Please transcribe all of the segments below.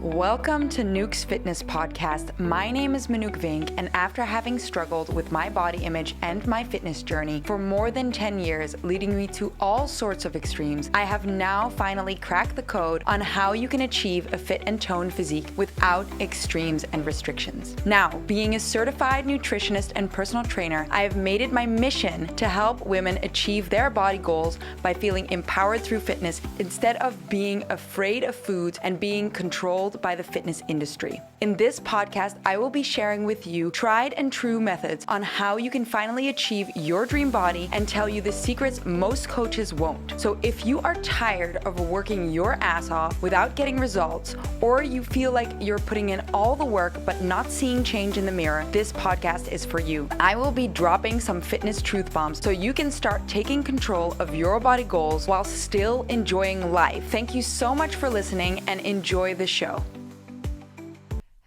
Welcome to Nuke's Fitness Podcast. My name is Manouk Vink, and after having struggled with my body image and my fitness journey for more than 10 years, leading me to all sorts of extremes, I have now finally cracked the code on how you can achieve a fit and toned physique without extremes and restrictions. Now, being a certified nutritionist and personal trainer, I have made it my mission to help women achieve their body goals by feeling empowered through fitness instead of being afraid of foods and being controlled by the fitness industry. In this podcast, I will be sharing with you tried and true methods on how you can finally achieve your dream body and tell you the secrets most coaches won't. So if you are tired of working your ass off without getting results, or you feel like you're putting in all the work but not seeing change in the mirror, this podcast is for you. I will be dropping some fitness truth bombs so you can start taking control of your body goals while still enjoying life. Thank you so much for listening and enjoy the show.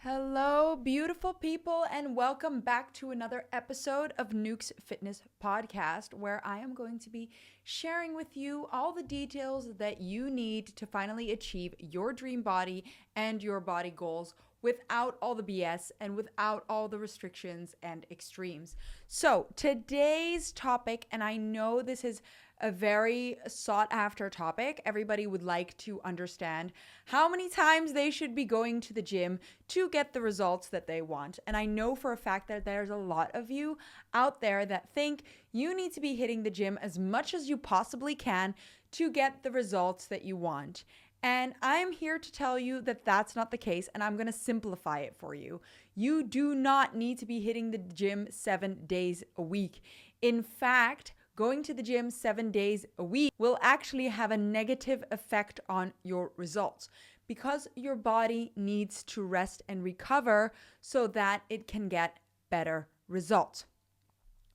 Hello, beautiful people, and welcome back to another episode of Nuke's Fitness Podcast, where I am going to be sharing with you all the details that you need to finally achieve your dream body and your body goals without all the BS and without all the restrictions and extremes. So today's topic, and I know this is a very sought after topic. Everybody would like to understand how many times they should be going to the gym to get the results that they want. And I know for a fact that there's a lot of you out there that think you need to be hitting the gym as much as you possibly can to get the results that you want. And I'm here to tell you that that's not the case, and I'm going to simplify it for you. You do not need to be hitting the gym 7 days a week. In fact, going to the gym 7 days a week will actually have a negative effect on your results because your body needs to rest and recover so that it can get better results.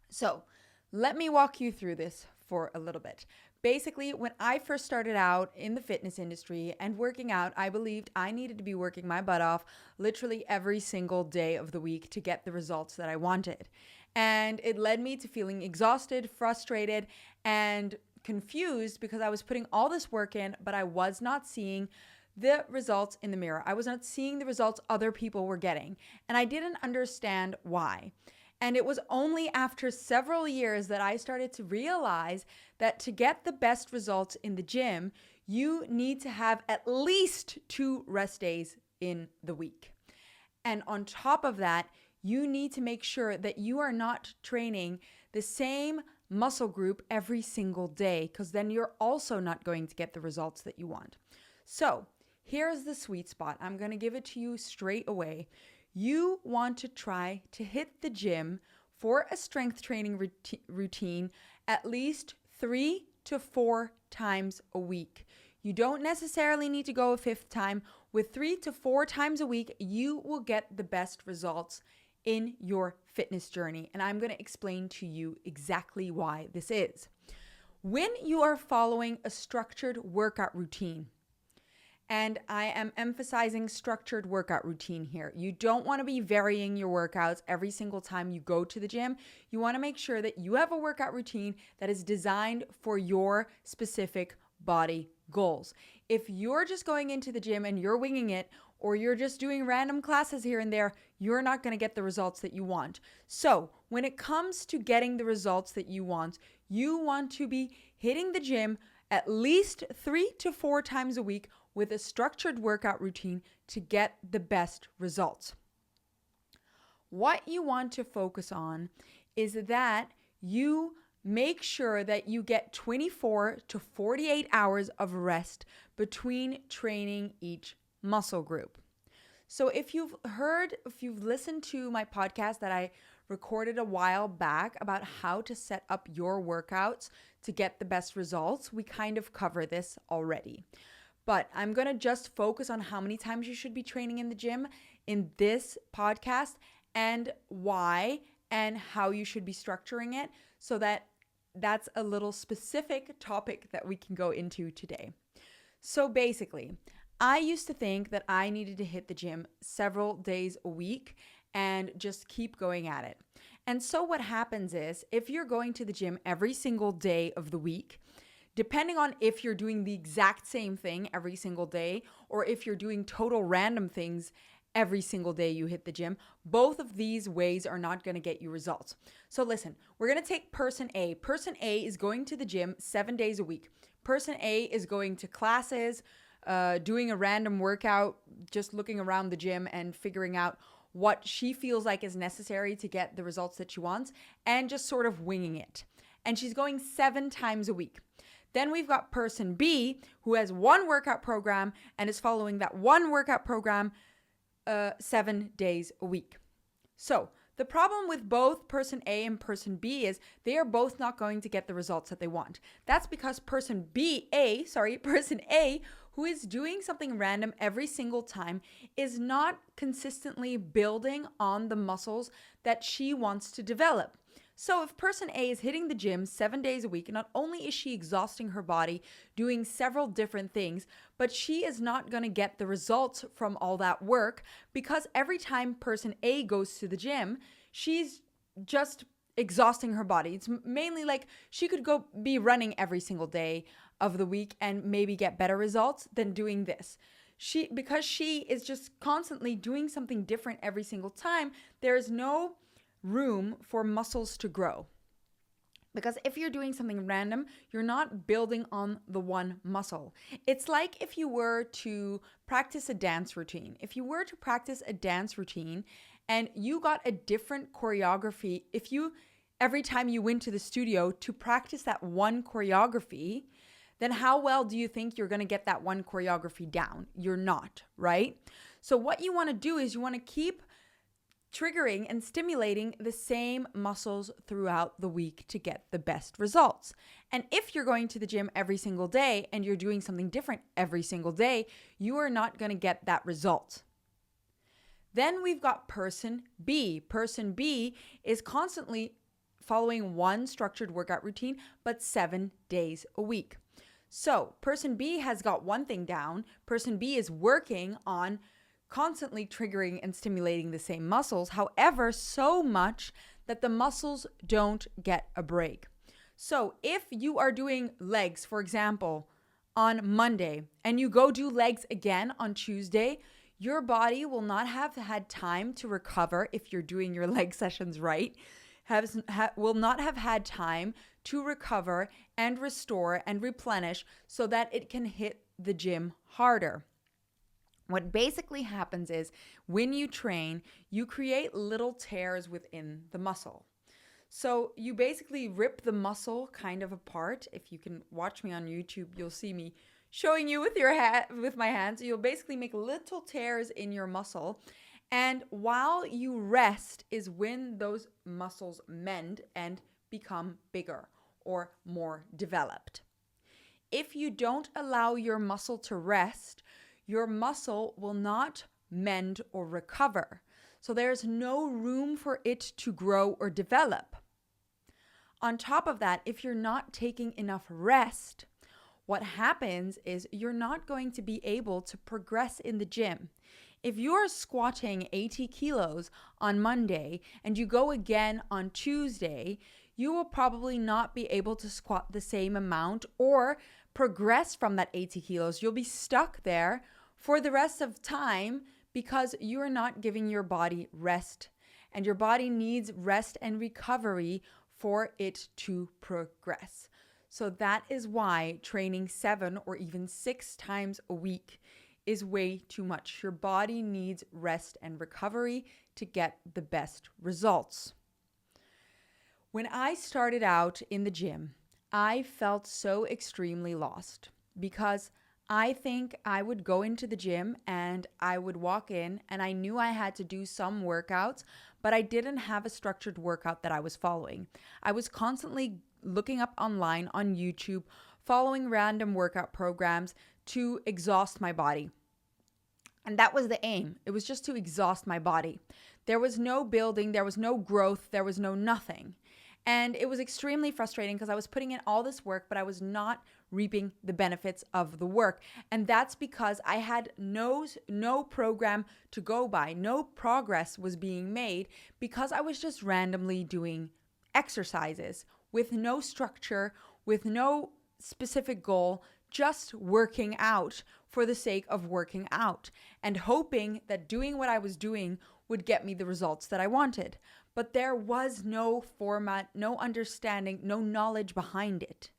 So let me walk you through this for a little bit. Basically, when I first started out in the fitness industry and working out, I believed I needed to be working my butt off literally every single day of the week to get the results that I wanted. And it led me to feeling exhausted, frustrated, and confused because I was putting all this work in, but I was not seeing the results in the mirror. I was not seeing the results other people were getting, and I didn't understand why. And it was only after several years that I started to realize that to get the best results in the gym, you need to have at least 2 rest days in the week. And on top of that, you need to make sure that you are not training the same muscle group every single day, because then you're also not going to get the results that you want. So here's the sweet spot. I'm going to give it to you straight away. You want to try to hit the gym for a strength training routine at least 3 to 4 times a week. You don't necessarily need to go a 5th time. With 3 to 4 times a week, you will get the best results in your fitness journey. And I'm going to explain to you exactly why this is. When you are following a structured workout routine, and I am emphasizing structured workout routine here. You don't want to be varying your workouts every single time you go to the gym. You want to make sure that you have a workout routine that is designed for your specific body goals. If you're just going into the gym and you're winging it, or you're just doing random classes here and there, you're not going to get the results that you want. So when it comes to getting the results that you want to be hitting the gym at least 3 to 4 times a week with a structured workout routine to get the best results. What you want to focus on is that you make sure that you get 24 to 48 hours of rest between training each muscle group. So if you've listened to my podcast that I recorded a while back about how to set up your workouts to get the best results, we kind of cover this already. But I'm going to just focus on how many times you should be training in the gym in this podcast and why and how you should be structuring it, so that that's a little specific topic that we can go into today. So basically, I used to think that I needed to hit the gym several days a week and just keep going at it. And so what happens is, if you're going to the gym every single day of the week, depending on if you're doing the exact same thing every single day or if you're doing total random things every single day you hit the gym, both of these ways are not going to get you results. So listen, we're going to take person A. Person A is going to the gym 7 days a week. Person A is going to classes, doing a random workout, just looking around the gym and figuring out what she feels like is necessary to get the results that she wants and just sort of winging it. And she's going 7 times a week. Then we've got person B who has one workout program and is following that one workout program 7 days a week. So the problem with both person A and person B is they are both not going to get the results that they want. That's because person A, who is doing something random every single time, is not consistently building on the muscles that she wants to develop. So if person A is hitting the gym 7 days a week, not only is she exhausting her body, doing several different things, but she is not going to get the results from all that work because every time person A goes to the gym, she's just exhausting her body. It's mainly like she could go be running every single day of the week and maybe get better results than doing this. Because she is just constantly doing something different every single time, there is no room for muscles to grow. Because if you're doing something random, you're not building on the one muscle. It's like if you were to practice a dance routine. If you were to practice a dance routine and you got a different choreography, every time you went to the studio to practice that one choreography, then how well do you think you're going to get that one choreography down? You're not, right? So what you want to do is you want to keep triggering and stimulating the same muscles throughout the week to get the best results. And if you're going to the gym every single day and you're doing something different every single day, you are not going to get that result. Then we've got person B. Person B is constantly following one structured workout routine, but 7 days a week. So person B has got one thing down. Person B is working on constantly triggering and stimulating the same muscles, however, so much that the muscles don't get a break. So if you are doing legs, for example, on Monday, and you go do legs again on Tuesday, your body will not have had time to recover if you're doing your leg sessions right, will not have had time to recover and restore and replenish so that it can hit the gym harder. What basically happens is when you train, you create little tears within the muscle. So you basically rip the muscle kind of apart. If you can watch me on YouTube, you'll see me showing you with my hands. You'll basically make little tears in your muscle. And while you rest is when those muscles mend and become bigger or more developed. If you don't allow your muscle to rest, your muscle will not mend or recover. So there's no room for it to grow or develop. On top of that, if you're not taking enough rest, what happens is you're not going to be able to progress in the gym. If you're squatting 80 kilos on Monday and you go again on Tuesday, you will probably not be able to squat the same amount or progress from that 80 kilos. You'll be stuck there for the rest of time because you are not giving your body rest, and your body needs rest and recovery for it to progress. So that is why training 7 or even 6 times a week is way too much. Your body needs rest and recovery to get the best results. When I started out in the gym, I felt so extremely lost because I think I would go into the gym and I would walk in and I knew I had to do some workouts, but I didn't have a structured workout that I was following. I was constantly looking up online on YouTube, following random workout programs to exhaust my body. And that was the aim. It was just to exhaust my body. There was no building, there was no growth, there was no nothing. And it was extremely frustrating because I was putting in all this work, but I was not reaping the benefits of the work. And that's because I had no program to go by. No progress was being made because I was just randomly doing exercises with no structure, with no specific goal just working out for the sake of working out and hoping that doing what I was doing would get me the results that I wanted. But there was no format, no understanding, no knowledge behind it.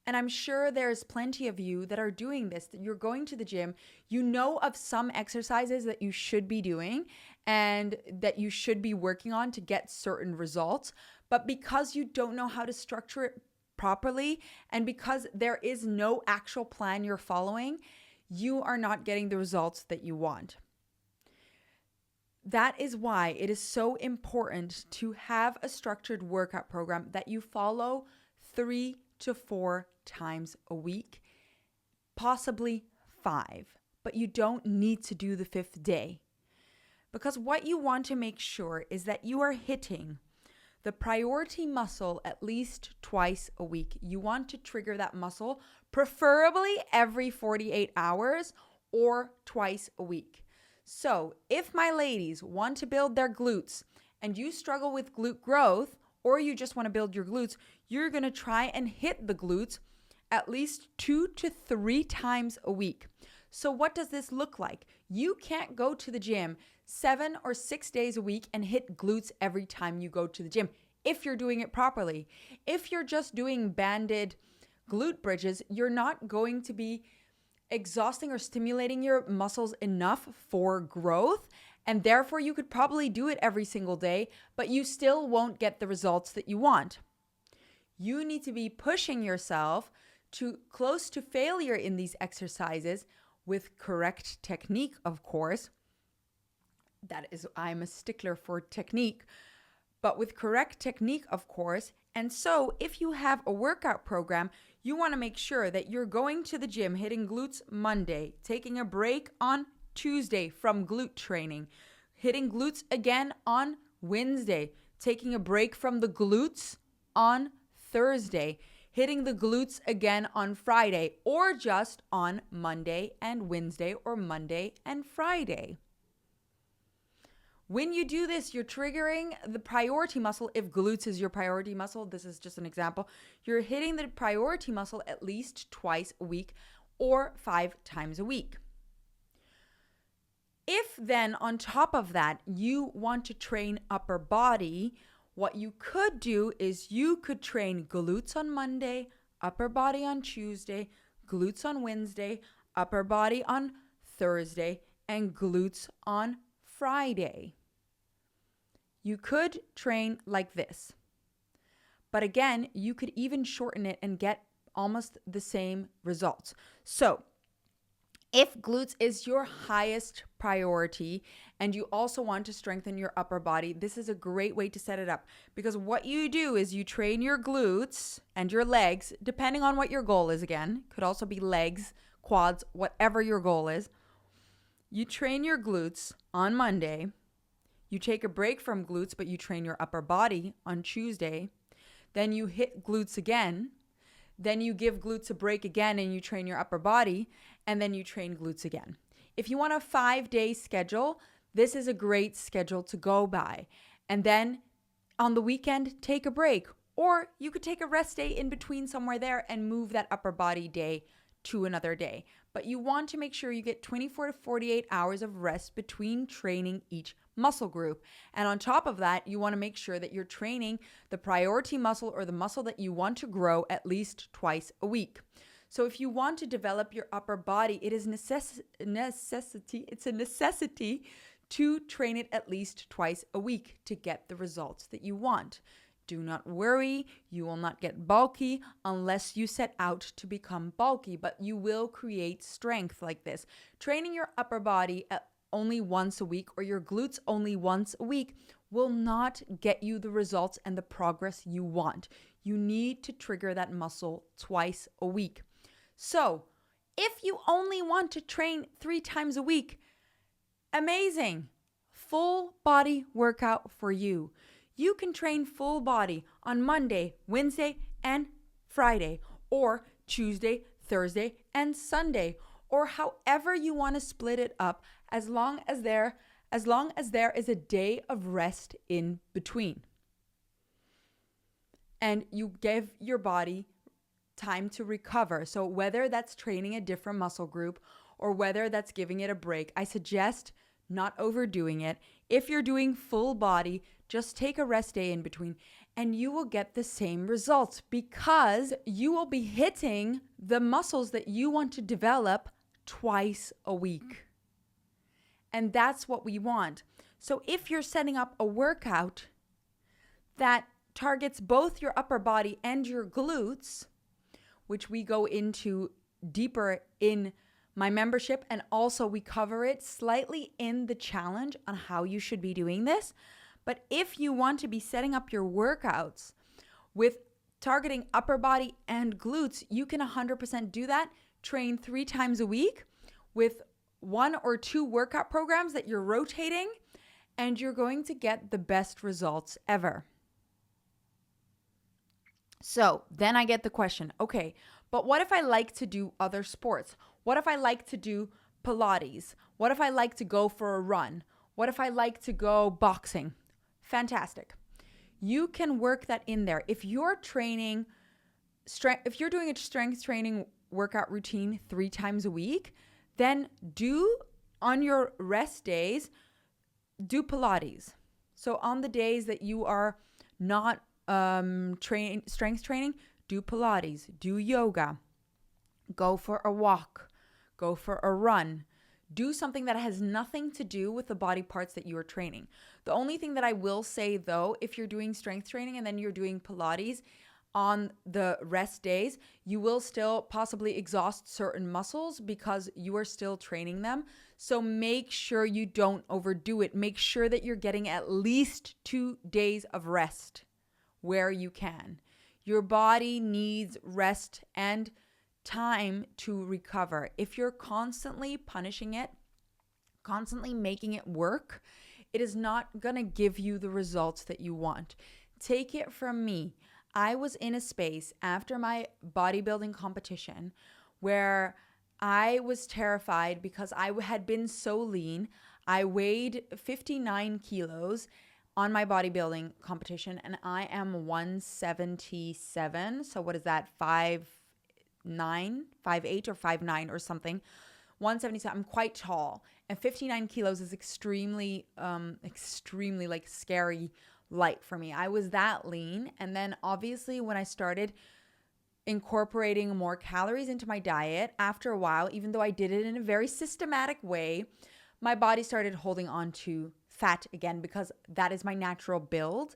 And I'm sure there's plenty of you that are doing this, that you're going to the gym, you know of some exercises that you should be doing and that you should be working on to get certain results. But because you don't know how to structure it properly and because there is no actual plan you're following, you are not getting the results that you want. That is why it is so important to have a structured workout program that you follow 3 to 4 times a week, possibly 5, but you don't need to do the 5th day. Because what you want to make sure is that you are hitting the priority muscle at least twice a week. You want to trigger that muscle, preferably every 48 hours or twice a week. So if my ladies want to build their glutes and you struggle with glute growth, or you just want to build your glutes, you're going to try and hit the glutes at least 2 to 3 times a week. So what does this look like? You can't go to the gym 7 or 6 days a week and hit glutes every time you go to the gym if you're doing it properly. If you're just doing banded glute bridges, you're not going to be exhausting or stimulating your muscles enough for growth. And therefore, you could probably do it every single day, but you still won't get the results that you want. You need to be pushing yourself to close to failure in these exercises with correct technique, of course. That is, I'm a stickler for technique, but with correct technique, of course. And so if you have a workout program, you want to make sure that you're going to the gym, hitting glutes Monday, taking a break on Tuesday from glute training, hitting glutes again on Wednesday, taking a break from the glutes on Thursday, hitting the glutes again on Friday, or just on Monday and Wednesday or Monday and Friday. When you do this, you're triggering the priority muscle. If glutes is your priority muscle, this is just an example. You're hitting the priority muscle at least twice a week or 5 times a week. If then on top of that, you want to train upper body, what you could do is you could train glutes on Monday, upper body on Tuesday, glutes on Wednesday, upper body on Thursday, and glutes on Friday. You could train like this. But again, you could even shorten it and get almost the same results. So, if glutes is your highest priority and you also want to strengthen your upper body, this is a great way to set it up. Because what you do is you train your glutes and your legs, depending on what your goal is again. Could also be legs, quads, whatever your goal is. You train your glutes on Monday. You take a break from glutes, but you train your upper body on Tuesday. Then you hit glutes again. Then you give glutes a break again and you train your upper body, and then you train glutes again. If you want a 5-day schedule, this is a great schedule to go by. And then on the weekend, take a break. Or you could take a rest day in between somewhere there and move that upper body day to another day. But you want to make sure you get 24 to 48 hours of rest between training each muscle group. And on top of that, you want to make sure that you're training the priority muscle or the muscle that you want to grow at least twice a week. So if you want to develop your upper body, it is it's a necessity to train it at least twice a week to get the results that you want. Do not worry, you will not get bulky unless you set out to become bulky, but you will create strength like this. Training your upper body at only once a week or your glutes only once a week will not get you the results and the progress you want. You need to trigger that muscle twice a week. So, if you only want to train 3 times a week, amazing. Full body workout for you. You can train full body on Monday, Wednesday, and Friday, or Tuesday, Thursday, and Sunday, or however you want to split it up, as long as there is a day of rest in between. And you give your body time to recover. So whether that's training a different muscle group or whether that's giving it a break, I suggest not overdoing it. If you're doing full body, just take a rest day in between and you will get the same results because you will be hitting the muscles that you want to develop twice a week. And that's what we want. So if you're setting up a workout that targets both your upper body and your glutes, which we go into deeper in my membership, and also we cover it slightly in the challenge on how you should be doing this. But if you want to be setting up your workouts with targeting upper body and glutes, you can 100% do that. Train 3 times a week with 1 or 2 workout programs that you're rotating, and you're going to get the best results ever. So then I get the question, okay, but what if I like to do other sports? What if I like to do Pilates? What if I like to go for a run? What if I like to go boxing? Fantastic. You can work that in there. If you're training if you're doing a strength training workout routine 3 times a week, then do on your rest days, do Pilates. So on the days that you are not strength training, do Pilates, do yoga, go for a walk, go for a run. Do something that has nothing to do with the body parts that you are training. The only thing that I will say though, if you're doing strength training and then you're doing Pilates on the rest days, you will still possibly exhaust certain muscles because you are still training them. So make sure you don't overdo it. Make sure that you're getting at least 2 days of rest where you can. Your body needs rest and time to recover. If you're constantly punishing it, constantly making it work, it is not going to give you the results that you want. Take it from me. I was in a space after my bodybuilding competition where I was terrified because I had been so lean. I weighed 59 kilos on my bodybuilding competition and I am 177. So what is that? 5'8" or 5'9" or something. 177. I'm quite tall, and 59 kilos is extremely like scary light for me. I was that lean, and then obviously when I started incorporating more calories into my diet, after a while, even though I did it in a very systematic way, my body started holding on to fat again because that is my natural build,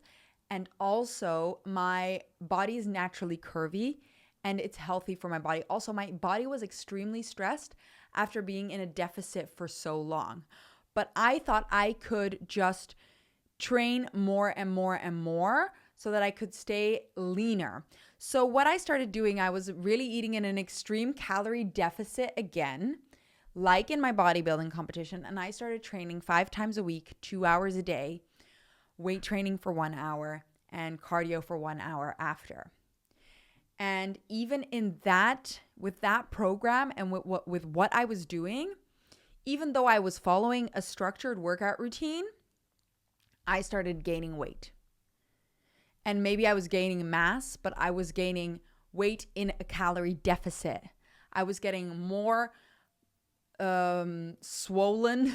and also my body is naturally curvy. And it's healthy for my body. Also, my body was extremely stressed after being in a deficit for so long. But I thought I could just train more and more and more so that I could stay leaner. So what I started doing, I was really eating in an extreme calorie deficit again, like in my bodybuilding competition. And I started training 5 times a week, 2 hours a day, weight training for 1 hour, and cardio for 1 hour after. And even in that, with that program and with what I was doing, even though I was following a structured workout routine, I started gaining weight. And maybe I was gaining mass, but I was gaining weight in a calorie deficit. I was getting more swollen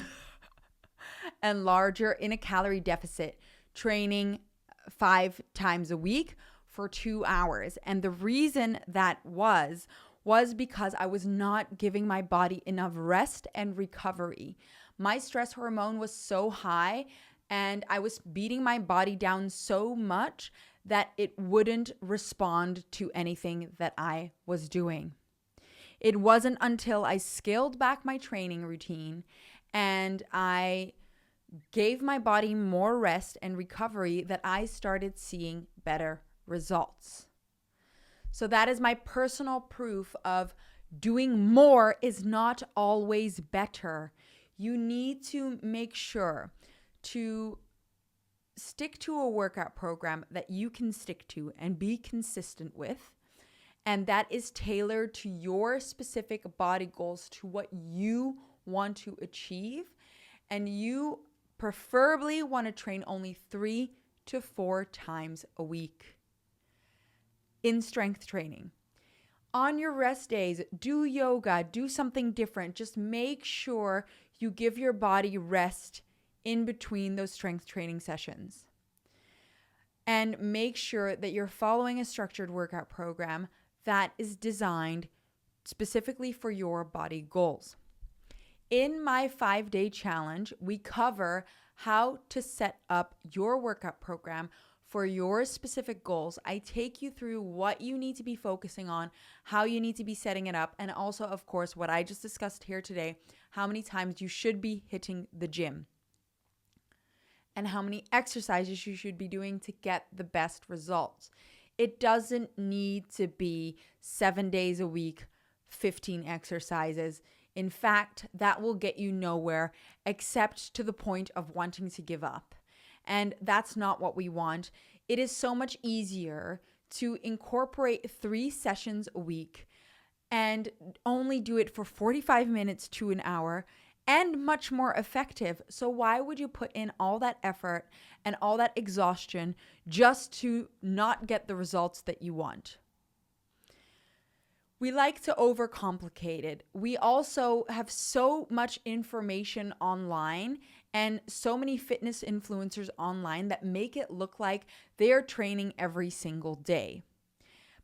and larger in a calorie deficit, training 5 times a week for 2 hours. And the reason that was because I was not giving my body enough rest and recovery. My stress hormone was so high and I was beating my body down so much that it wouldn't respond to anything that I was doing. It wasn't until I scaled back my training routine and I gave my body more rest and recovery that I started seeing better results. So that is my personal proof of doing more is not always better. You need to make sure to stick to a workout program that you can stick to and be consistent with. And that is tailored to your specific body goals, to what you want to achieve. And you preferably want to train only 3 to 4 times a week in strength training. On your rest days, do yoga, do something different. Just make sure you give your body rest in between those strength training sessions. And make sure that you're following a structured workout program that is designed specifically for your body goals. In my 5-day challenge, we cover how to set up your workout program for your specific goals. I take you through what you need to be focusing on, how you need to be setting it up, and also, of course, what I just discussed here today, how many times you should be hitting the gym and how many exercises you should be doing to get the best results. It doesn't need to be 7 days a week, 15 exercises. In fact, that will get you nowhere except to the point of wanting to give up. And that's not what we want. It is so much easier to incorporate 3 sessions a week and only do it for 45 minutes to an hour and much more effective. So why would you put in all that effort and all that exhaustion just to not get the results that you want? We like to overcomplicate it. We also have so much information online and so many fitness influencers online that make it look like they're training every single day.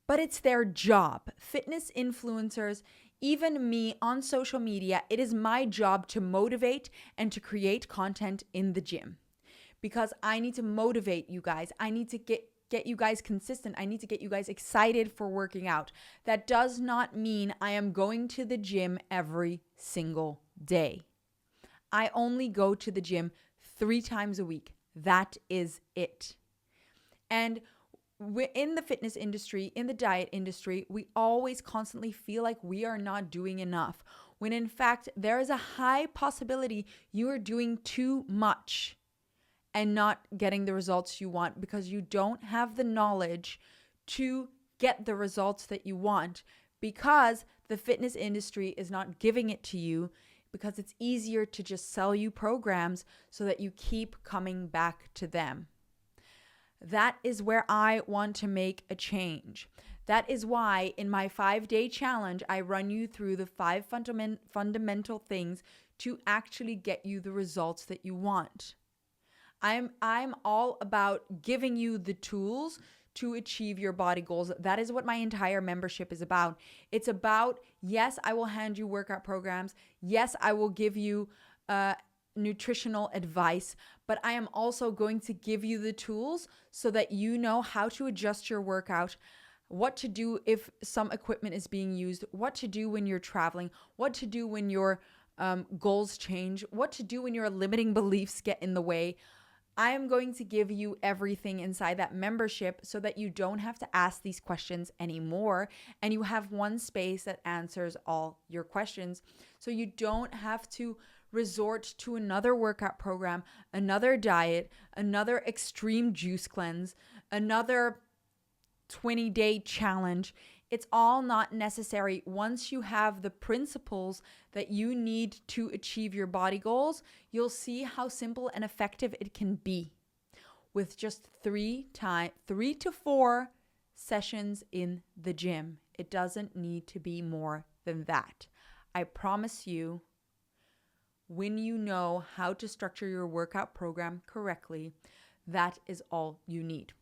But it's their job. Fitness influencers, even me on social media, it is my job to motivate and to create content in the gym because I need to motivate you guys. I need to get you guys consistent. I need to get you guys excited for working out. That does not mean I am going to the gym every single day. I only go to the gym 3 times a week. That is it. And in the fitness industry, in the diet industry, we always constantly feel like we are not doing enough, when in fact, there is a high possibility you are doing too much and not getting the results you want because you don't have the knowledge to get the results that you want, because the fitness industry is not giving it to you, because it's easier to just sell you programs so that you keep coming back to them. That is where I want to make a change. That is why in my 5-day challenge, I run you through the 5 fundamental things to actually get you the results that you want. I'm all about giving you the tools to achieve your body goals. That is what my entire membership is about. It's about, yes, I will hand you workout programs. Yes, I will give you nutritional advice, but I am also going to give you the tools so that you know how to adjust your workout, what to do if some equipment is being used, what to do when you're traveling, what to do when your goals change, what to do when your limiting beliefs get in the way. I am going to give you everything inside that membership so that you don't have to ask these questions anymore, and you have one space that answers all your questions. So you don't have to resort to another workout program, another diet, another extreme juice cleanse, another 20-day challenge. It's all not necessary. Once you have the principles that you need to achieve your body goals, you'll see how simple and effective it can be with just 3 to 4 sessions in the gym. It doesn't need to be more than that. I promise you, when you know how to structure your workout program correctly, that is all you need.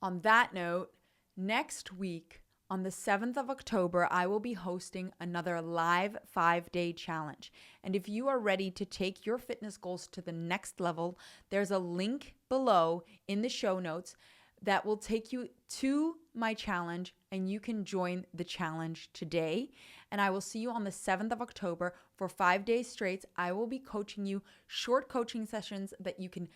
On that note, next week, on the 7th of October, I will be hosting another live 5-day challenge. And if you are ready to take your fitness goals to the next level, there's a link below in the show notes that will take you to my challenge, and you can join the challenge today. And I will see you on the 7th of October for 5 days straight. I will be coaching you short coaching sessions that you can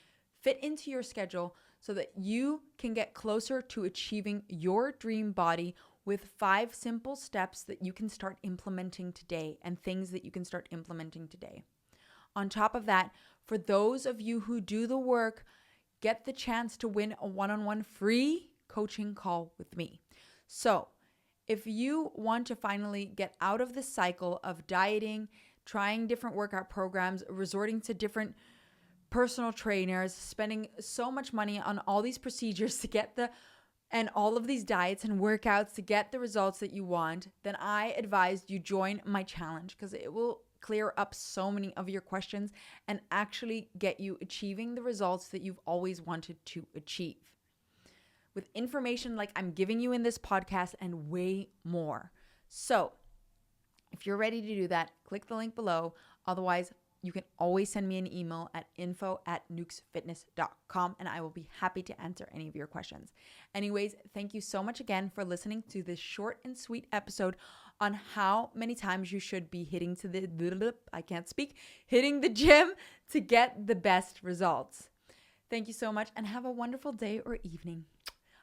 fit into your schedule so that you can get closer to achieving your dream body with 5 simple steps that you can start implementing today and things that you can start implementing today. On top of that, for those of you who do the work, get the chance to win a one-on-one free coaching call with me. So if you want to finally get out of the cycle of dieting, trying different workout programs, resorting to different personal trainers, spending so much money on all these procedures to get the and all of these diets and workouts to get the results that you want, then I advise you join my challenge, because it will clear up so many of your questions and actually get you achieving the results that you've always wanted to achieve, with information like I'm giving you in this podcast and way more. So if you're ready to do that, click the link below. Otherwise, you can always send me an email at info@nukesfitness.com, and I will be happy to answer any of your questions. Anyways, thank you so much again for listening to this short and sweet episode on how many times you should be hitting the gym to get the best results. Thank you so much, and have a wonderful day or evening.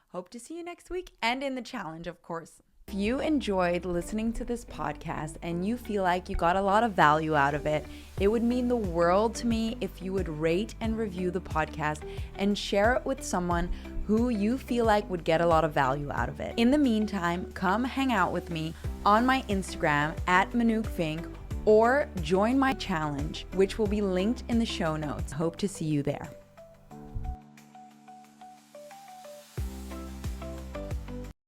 Hope to see you next week, and in the challenge, of course. If you enjoyed listening to this podcast and you feel like you got a lot of value out of it, it would mean the world to me if you would rate and review the podcast and share it with someone who you feel like would get a lot of value out of it. In the meantime, come hang out with me on my Instagram @ManoukFink, or join my challenge, which will be linked in the show notes. Hope to see you there.